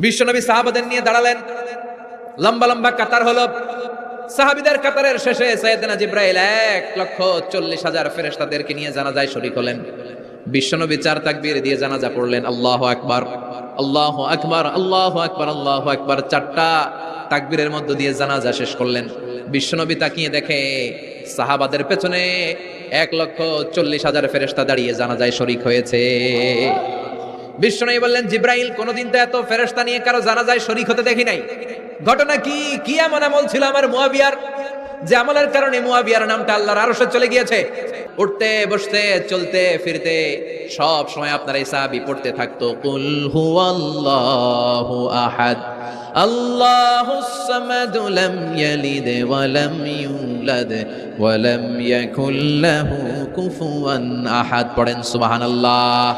বিশ্বনবী সাহাবাদের নিয়ে দাঁড়ালেন, লম্বা লম্বা কাতার হলো। সাহাবীদের কাতারের শেষে সাইয়েদনা জিবরাইল 1,40,000 ফেরেশতাদেরকে নিয়ে জানাজায় শরীক হলেন। বিশ্বনবী 4 তাকবীর দিয়ে জানাজা পড়লেন, আল্লাহু আকবার, আল্লাহু আকবার, আল্লাহু আকবার, আল্লাহু আকবার। 4টা তাকবীরের মধ্য দিয়ে জানাজা শেষ করলেন। বিশ্বনবী তাকিয়ে দেখে সাহাবাদের পেছনে 1,40,000 ফেরেশতা দাঁড়িয়ে জানাজায় শরীক হয়েছে। বিশ্বনবী বললেন, জিবরাইল, কোনদিন তো এত ফেরেশতা নিয়ে কারো জানাজায় শরীক হতে দেখি নাই। ঘটনা কি? কি এমন আমল ছিল আমার মুয়াবিয়ার, যে আমলের কারণে মুয়াবিয়ার নামটা আল্লাহর আরশে চলে গিয়েছে? উঠতে বসতে চলতে ফিরতে সব সময় আপনার এই সাহাবী পড়তে থাকতো, কুল হুয়াল্লাহু আহাদ, আল্লাহুস সামাদ, লাম ইয়ালিদ ওয়া লাম ইউলাদ ওয়া লাম ইয়াকুল লাহু কুফুয়ান আহাদ। পড়েন সুবহানাল্লাহ।